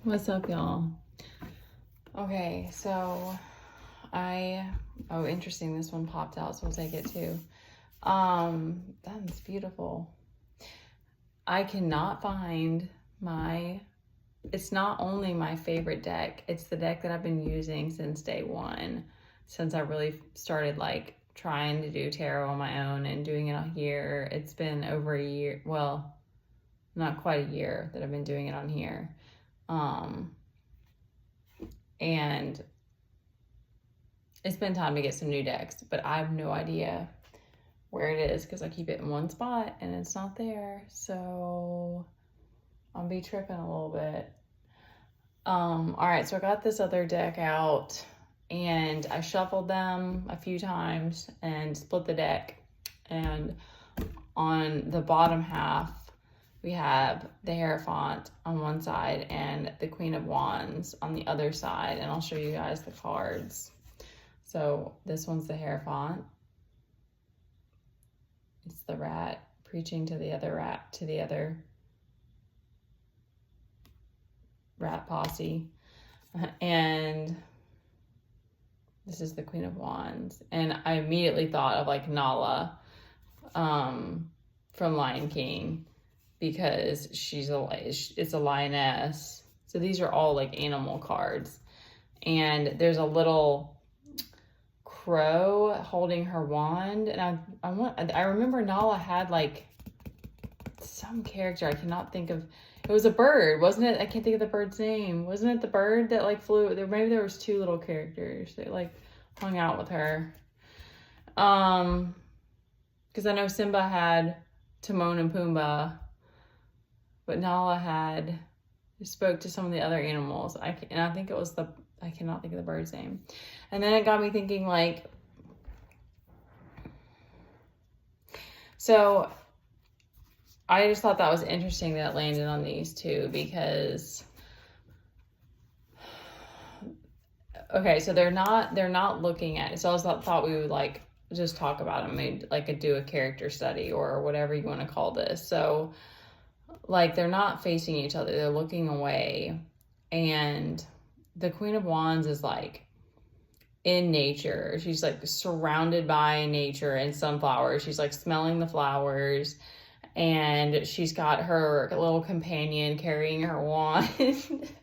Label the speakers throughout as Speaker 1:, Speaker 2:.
Speaker 1: What's up, y'all? Okay, so interesting, this one popped out, so we'll take it too. That's beautiful. I cannot find it's not only my favorite deck, it's the deck that I've been using since day one, since I really started like trying to do tarot on my own and doing it on here. It's been over a year, well, not quite a year that I've been doing it on here. And it's been time to get some new decks, but I have no idea where it is because I keep it in one spot and it's not there. So I'll be tripping a little bit. All right, so I got this other deck out and I shuffled them a few times and split the deck. And on the bottom half, we have the Heirophant on one side and the Queen of Wands on the other side. And I'll show you guys the cards. So this one's the Heirophant. It's the rat preaching to the other rat, to the other rat posse. And this is the Queen of Wands. And I immediately thought of like Nala from Lion King, because it's a lioness. So these are all like animal cards. And there's a little crow holding her wand. And I remember Nala had like some character. I cannot think of. It was a bird, wasn't it? I can't think of the bird's name. Wasn't it the bird that like flew? Maybe there was two little characters that like hung out with her. Because I know Simba had Timon and Pumbaa, but Nala spoke to some of the other animals. I cannot think of the bird's name. And then it got me thinking, like, so I just thought that was interesting that it landed on these two, because okay, so they're not looking at it. So I thought we would like just talk about them, maybe like do a character study or whatever you want to call this. So like they're not facing each other, they're looking away. And the Queen of Wands is like in nature. She's like surrounded by nature and sunflowers. She's like smelling the flowers, and she's got her little companion carrying her wand.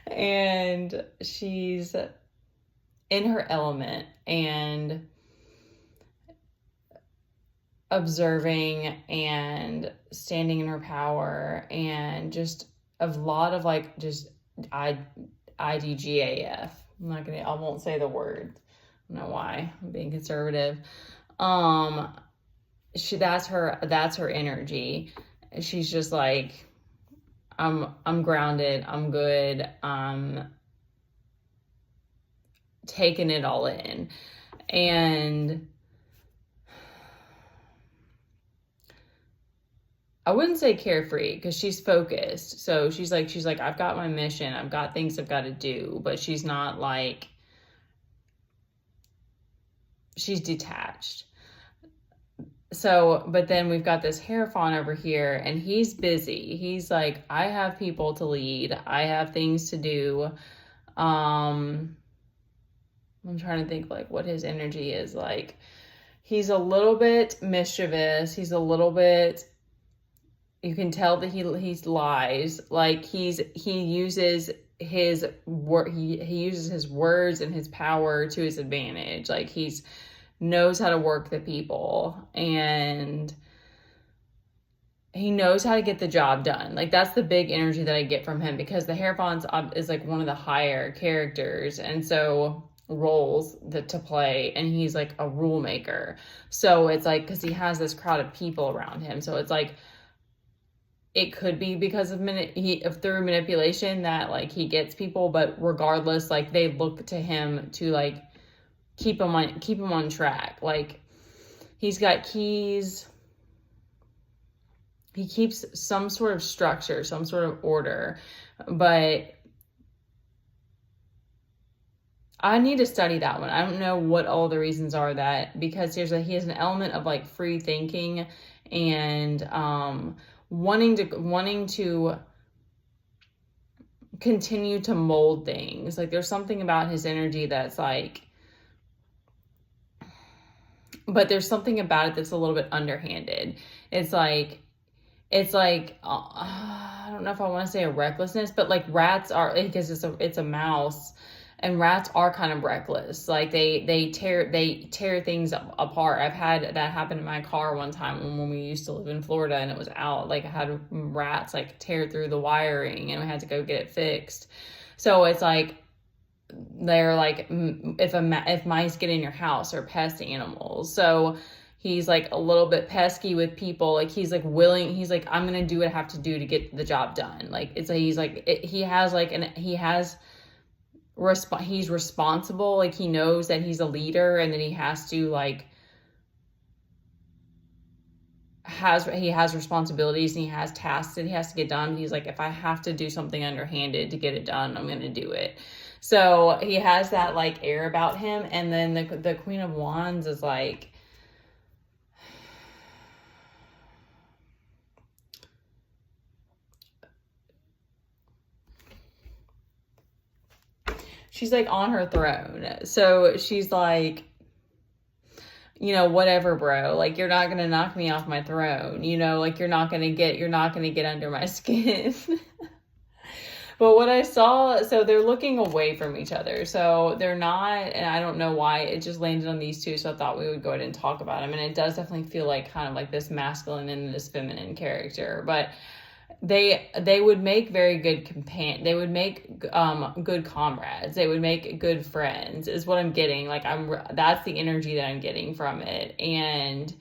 Speaker 1: And she's in her element and observing and standing in her power, and just a lot of like just IDGAF. I won't say the word. I don't know why. I'm being conservative. That's her energy. She's just like, I'm grounded, I'm good, I'm taking it all in. And I wouldn't say carefree, because she's focused. So she's like, I've got my mission, I've got things I've got to do, but she's not like, she's detached. So, but then we've got this Heirophant over here, and he's busy. He's like, I have people to lead. I have things to do. I'm trying to think like what his energy is like. He's a little bit mischievous. He's a little bit, you can tell that he lies. Like he uses his words and his power to his advantage. Like he's knows how to work the people, and he knows how to get the job done. Like that's the big energy that I get from him, because the Hierophant is like one of the higher characters, and so roles to play, and he's like a rule maker. So it's like, because he has this crowd of people around him, so it's like it could be because of through manipulation that like he gets people, but regardless, like they look to him to like keep him on track. Like he's got keys. He keeps some sort of structure, some sort of order, but I need to study that one. I don't know what all the reasons are that, because he has an element of like free thinking and wanting to continue to mold things. Like there's something about his energy that's like, but there's something about it that's a little bit underhanded. It's like I don't know if I want to say a recklessness, but like rats are, because it's a mouse, and rats are kind of reckless. Like they tear things apart. I've had that happen in my car one time when we used to live in Florida, and it was out. Like I had rats like tear through the wiring, and we had to go get it fixed. So it's like, they're like, if mice get in your house, or pest animals. So he's like a little bit pesky with people. Like he's like willing, he's like, I'm gonna do what I have to do to get the job done. Like it's like, he's responsible. Like he knows that he's a leader, and that he has to like, he has responsibilities, and he has tasks that he has to get done. He's like, if I have to do something underhanded to get it done, I'm gonna do it. So he has that like air about him. And then the Queen of Wands is like, she's like on her throne. So she's like, whatever, bro. Like, you're not going to knock me off my throne. Like you're not going to get under my skin. But what I saw, so they're looking away from each other. So they're not, and I don't know why it just landed on these two. So I thought we would go ahead and talk about them. And it does definitely feel like kind of like this masculine and this feminine character, but they would make very good they would make good comrades. They would make good friends, is what I'm getting. Like that's the energy that I'm getting from it. And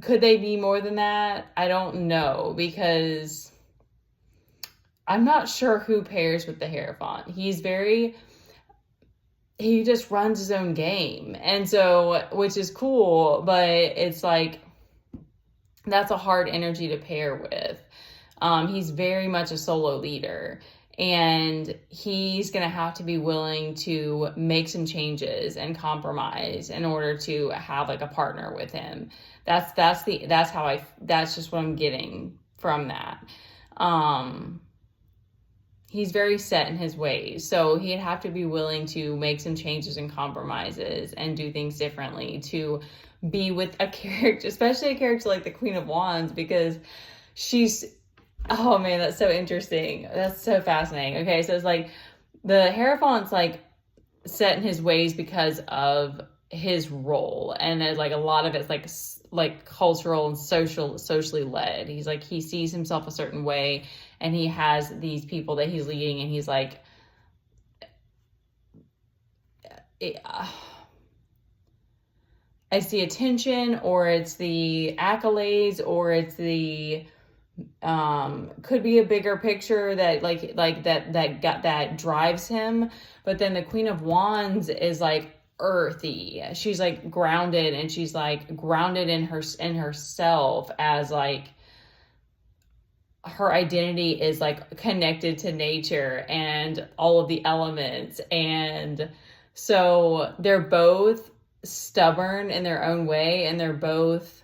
Speaker 1: could they be more than that? I don't know, because I'm not sure who pairs with the Heirophant. He just runs his own game. And so, which is cool, but it's like, that's a hard energy to pair with. He's very much a solo leader, and he's going to have to be willing to make some changes and compromise in order to have like a partner with him. That's just what I'm getting from that. He's very set in his ways. So he'd have to be willing to make some changes and compromises and do things differently to be with a character, especially a character like the Queen of Wands, because oh man, that's so interesting. That's so fascinating. Okay, so it's like the Hierophant's like set in his ways because of his role, and there's like a lot of it's like cultural and socially led. He's like, he sees himself a certain way, and he has these people that he's leading, and he's like, it's the attention, or it's the accolades, or it's the could be a bigger picture that that drives him. But then the Queen of Wands is like earthy. She's like grounded, and she's like grounded in herself, as like her identity is like connected to nature and all of the elements. And so they're both stubborn in their own way, and they're both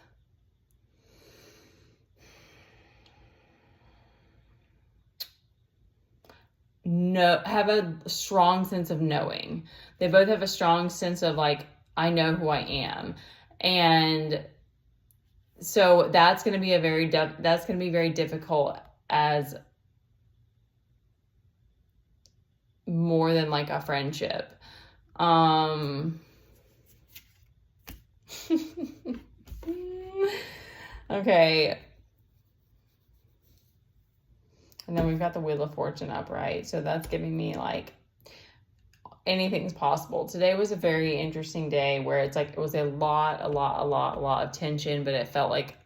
Speaker 1: have a strong sense of knowing. They both have a strong sense of like, I know who I am. And so that's going to be very difficult, as more than like a friendship. Okay. And then we've got the Wheel of Fortune up, right? So that's giving me like, anything's possible. Today was a very interesting day where it's like, it was a lot of tension, but it felt like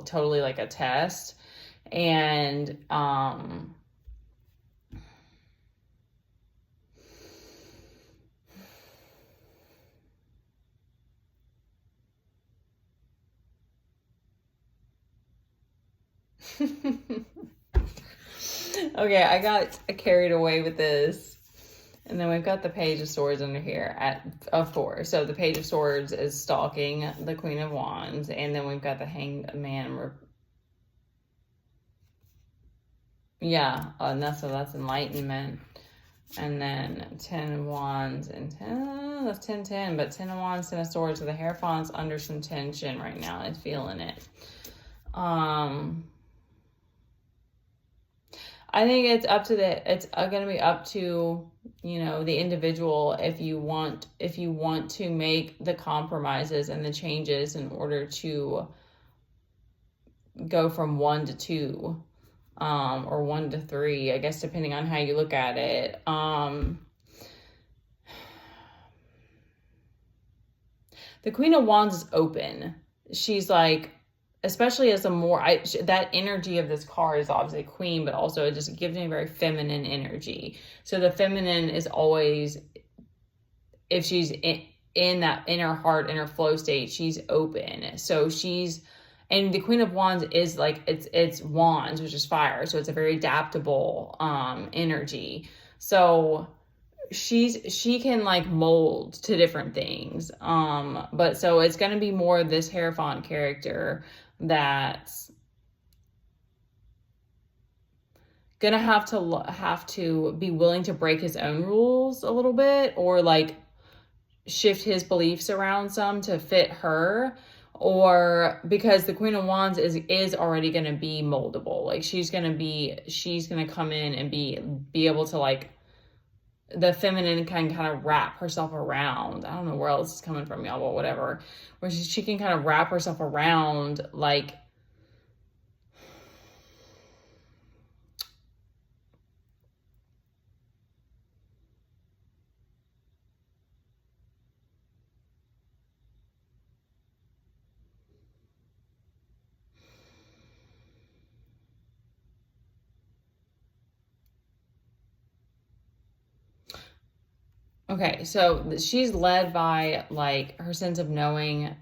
Speaker 1: totally like a test. And, okay, I got carried away with this. And then we've got the Page of Swords under here of 4. So the Page of Swords is stalking the Queen of Wands. And then we've got the Hanged Man, Yeah, and that's enlightenment. And then 10 of Wands and 10, that's 10, 10. But 10 of Wands, 10 of Swords. So the Hierophant's under some tension right now. It's feeling it. I think it's going to be up to, you know, the individual if you want to make the compromises and the changes in order to go from 1 to 2, or 1 to 3, I guess, depending on how you look at it. The Queen of Wands is open. She's like, especially as that energy of this card is obviously queen, but also it just gives me a very feminine energy. So the feminine is always, if she's in that inner heart, inner flow state, she's open. So and the Queen of Wands is like, it's wands, which is fire. So it's a very adaptable energy. So she can like mold to different things. But so it's going to be more of this Heirophant character that's gonna have to be willing to break his own rules a little bit, or like shift his beliefs around some to fit her, or because the Queen of Wands is already gonna be moldable. Like she's gonna come in and be able to, like, the feminine can kind of wrap herself around. I don't know where else it's coming from, y'all, but whatever. Where she can kind of wrap herself around, like, okay, so she's led by, like, her sense of knowing,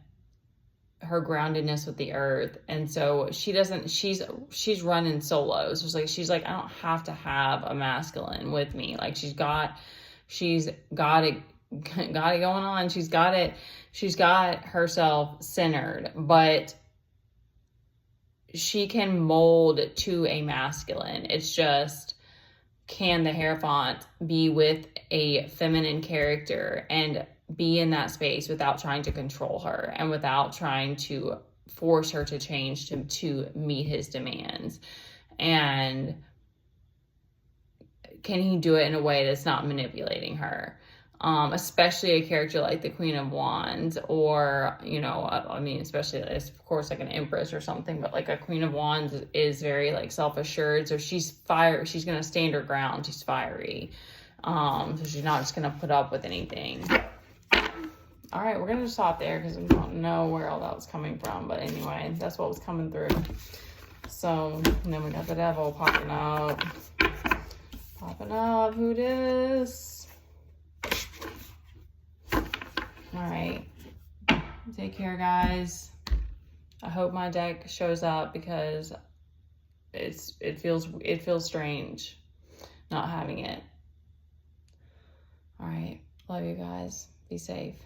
Speaker 1: her groundedness with the earth. And so she's running solo. So she's like, I don't have to have a masculine with me. Like she's got it going on. She's got herself centered, but she can mold to a masculine. It's just, can the Hierophant be with a feminine character and be in that space without trying to control her and without trying to force her to change to meet his demands? And can he do it in a way that's not manipulating her? Especially a character like the Queen of Wands, or, you know, I mean, especially, of course, like an Empress or something, but like a Queen of Wands is very, like, self-assured. So she's she's going to stand her ground. She's fiery. So she's not just going to put up with anything. All right, we're going to stop there because we don't know where all that was coming from. But anyway, that's what was coming through. So, and then we got the Devil popping up. Who dis? All right. Take care, guys. I hope my deck shows up because it feels strange not having it. All right. Love you guys. Be safe.